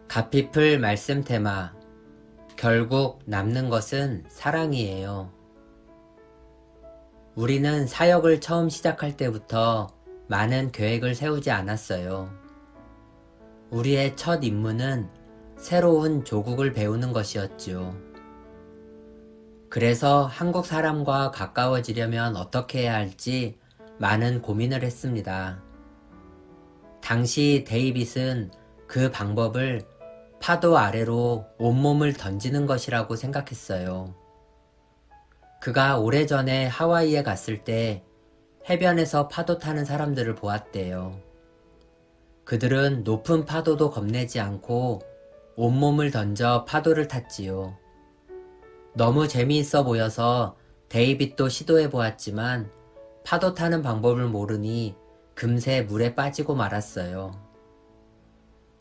갓피플 말씀 테마. 결국 남는 것은 사랑이에요. 우리는 사역을 처음 시작할 때부터 많은 계획을 세우지 않았어요. 우리의 첫 임무는 새로운 조국을 배우는 것이었지요. 그래서 한국 사람과 가까워지려면 어떻게 해야 할지 많은 고민을 했습니다. 당시 데이빗은 그 방법을 파도 아래로 온몸을 던지는 것이라고 생각했어요. 그가 오래전에 하와이에 갔을 때 해변에서 파도 타는 사람들을 보았대요. 그들은 높은 파도도 겁내지 않고 온몸을 던져 파도를 탔지요. 너무 재미있어 보여서 데이빗도 시도해 보았지만 파도 타는 방법을 모르니 금세 물에 빠지고 말았어요.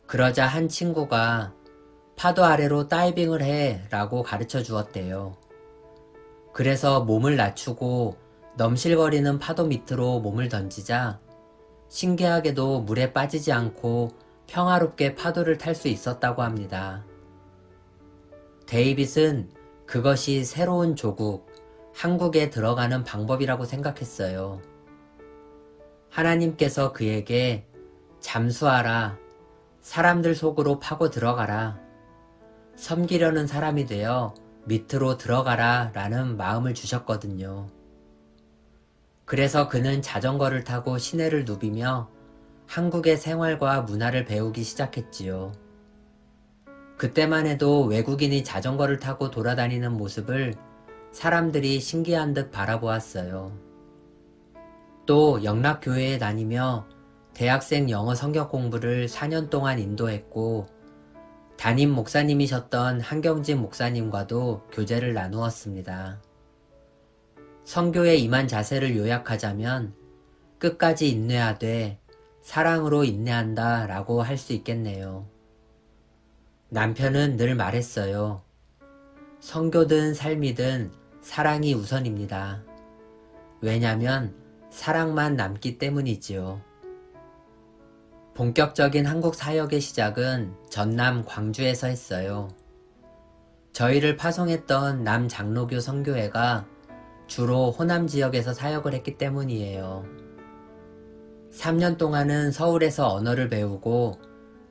그러자 한 친구가 파도 아래로 다이빙을 해 라고 가르쳐 주었대요. 그래서 몸을 낮추고 넘실거리는 파도 밑으로 몸을 던지자 신기하게도 물에 빠지지 않고 평화롭게 파도를 탈 수 있었다고 합니다. 데이빗은 그것이 새로운 조국, 한국에 들어가는 방법이라고 생각했어요. 하나님께서 그에게 잠수하라, 사람들 속으로 파고 들어가라, 섬기려는 사람이 되어 밑으로 들어가라 라는 마음을 주셨거든요. 그래서 그는 자전거를 타고 시내를 누비며 한국의 생활과 문화를 배우기 시작했지요. 그때만 해도 외국인이 자전거를 타고 돌아다니는 모습을 사람들이 신기한 듯 바라보았어요. 또 영락교회에 다니며 대학생 영어 성경 공부를 4년 동안 인도했고 담임 목사님이셨던 한경진 목사님과도 교제를 나누었습니다. 선교에 임한 자세를 요약하자면 끝까지 인내하되 사랑으로 인내한다 라고 할 수 있겠네요. 남편은 늘 말했어요. 선교든 삶이든 사랑이 우선입니다. 왜냐면 사랑만 남기 때문이지요. 본격적인 한국 사역의 시작은 전남 광주에서 했어요. 저희를 파송했던 남장로교 선교회가 주로 호남 지역에서 사역을 했기 때문이에요. 3년 동안은 서울에서 언어를 배우고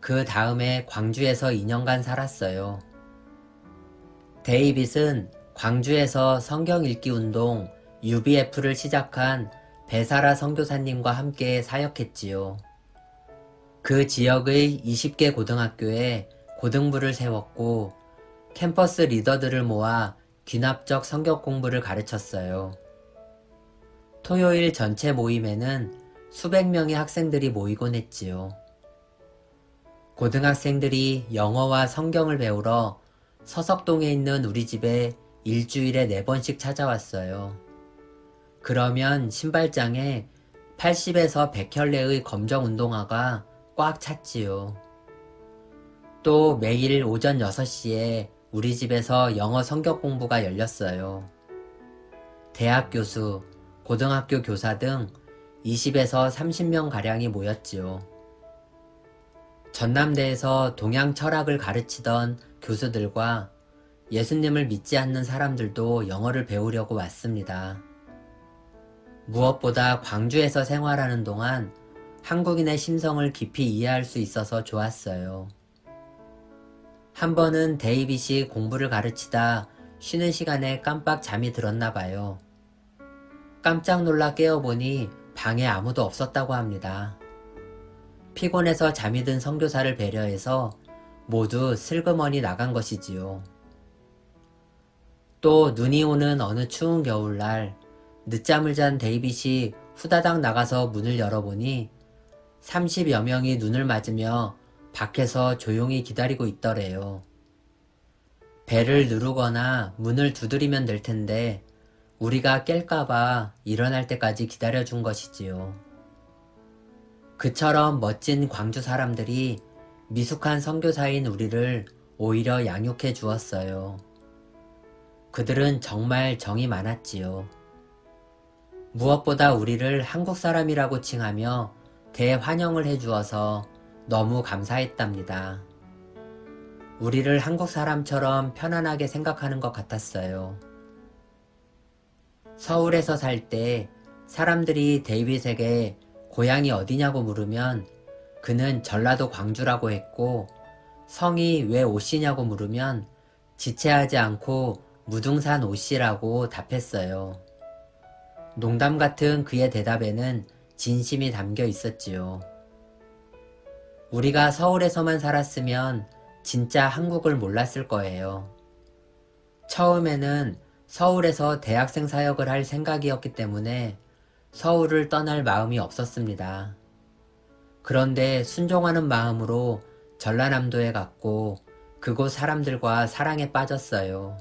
그 다음에 광주에서 2년간 살았어요. 데이빗은 광주에서 성경 읽기 운동 UBF를 시작한 배사라 선교사님과 함께 사역했지요. 그 지역의 20개 고등학교에 고등부를 세웠고 캠퍼스 리더들을 모아 귀납적 성경 공부를 가르쳤어요. 토요일 전체 모임에는 수백 명의 학생들이 모이곤 했지요. 고등학생들이 영어와 성경을 배우러 서석동에 있는 우리 집에 일주일에 4번씩 찾아왔어요. 그러면 신발장에 80에서 100켤레의 검정 운동화가 꽉 찼지요. 또 매일 오전 6시에 우리 집에서 영어 성경 공부가 열렸어요. 대학 교수, 고등학교 교사 등 20에서 30명 가량이 모였지요. 전남대에서 동양 철학을 가르치던 교수들과 예수님을 믿지 않는 사람들도 영어를 배우려고 왔습니다. 무엇보다 광주에서 생활하는 동안 한국인의 심성을 깊이 이해할 수 있어서 좋았어요. 한 번은 데이빗이 공부를 가르치다 쉬는 시간에 깜빡 잠이 들었나 봐요. 깜짝 놀라 깨어보니 방에 아무도 없었다고 합니다. 피곤해서 잠이 든 선교사를 배려해서 모두 슬그머니 나간 것이지요. 또 눈이 오는 어느 추운 겨울날 늦잠을 잔 데이빗이 후다닥 나가서 문을 열어보니 30여 명이 눈을 맞으며 밖에서 조용히 기다리고 있더래요. 벨을 누르거나 문을 두드리면 될 텐데 우리가 깰까봐 일어날 때까지 기다려준 것이지요. 그처럼 멋진 광주 사람들이 미숙한 선교사인 우리를 오히려 양육해 주었어요. 그들은 정말 정이 많았지요. 무엇보다 우리를 한국 사람이라고 칭하며 대환영을 해주어서 너무 감사했답니다. 우리를 한국 사람처럼 편안하게 생각하는 것 같았어요. 서울에서 살 때 사람들이 데이빗에게 고향이 어디냐고 물으면 그는 전라도 광주라고 했고, 성이 왜 오씨냐고 물으면 지체하지 않고 무등산 오씨라고 답했어요. 농담 같은 그의 대답에는 진심이 담겨 있었지요. 우리가 서울에서만 살았으면 진짜 한국을 몰랐을 거예요. 처음에는 서울에서 대학생 사역을 할 생각이었기 때문에 서울을 떠날 마음이 없었습니다. 그런데 순종하는 마음으로 전라남도에 갔고 그곳 사람들과 사랑에 빠졌어요.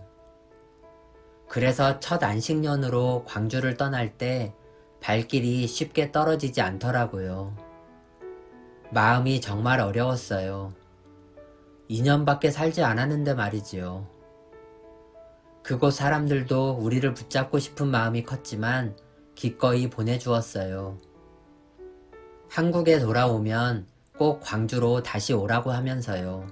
그래서 첫 안식년으로 광주를 떠날 때 발길이 쉽게 떨어지지 않더라고요. 마음이 정말 어려웠어요. 2년밖에 살지 않았는데 말이지요. 그곳 사람들도 우리를 붙잡고 싶은 마음이 컸지만 기꺼이 보내주었어요. 한국에 돌아오면 꼭 광주로 다시 오라고 하면서요.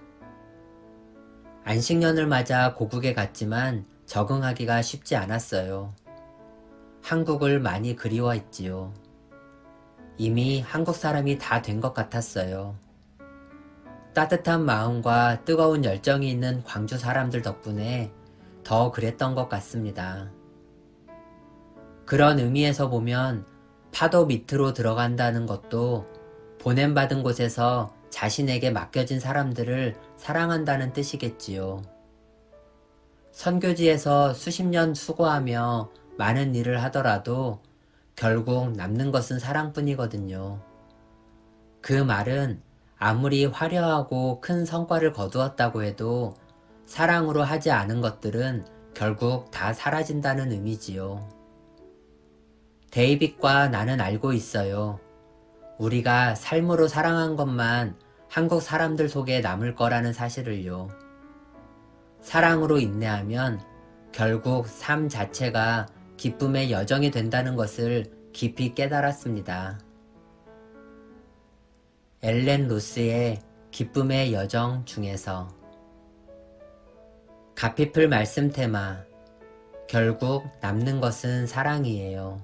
안식년을 맞아 고국에 갔지만 적응하기가 쉽지 않았어요. 한국을 많이 그리워했지요. 이미 한국 사람이 다 된 것 같았어요. 따뜻한 마음과 뜨거운 열정이 있는 광주 사람들 덕분에 더 그랬던 것 같습니다. 그런 의미에서 보면 파도 밑으로 들어간다는 것도 보냄받은 곳에서 자신에게 맡겨진 사람들을 사랑한다는 뜻이겠지요. 선교지에서 수십 년 수고하며 많은 일을 하더라도 결국 남는 것은 사랑뿐이거든요. 그 말은 아무리 화려하고 큰 성과를 거두었다고 해도 사랑으로 하지 않은 것들은 결국 다 사라진다는 의미지요. 데이빗과 나는 알고 있어요. 우리가 삶으로 사랑한 것만 한국 사람들 속에 남을 거라는 사실을요. 사랑으로 인내하면 결국 삶 자체가 기쁨의 여정이 된다는 것을 깊이 깨달았습니다. 엘렌 로스의 기쁨의 여정 중에서 가피플 말씀 테마, 결국 남는 것은 사랑이에요.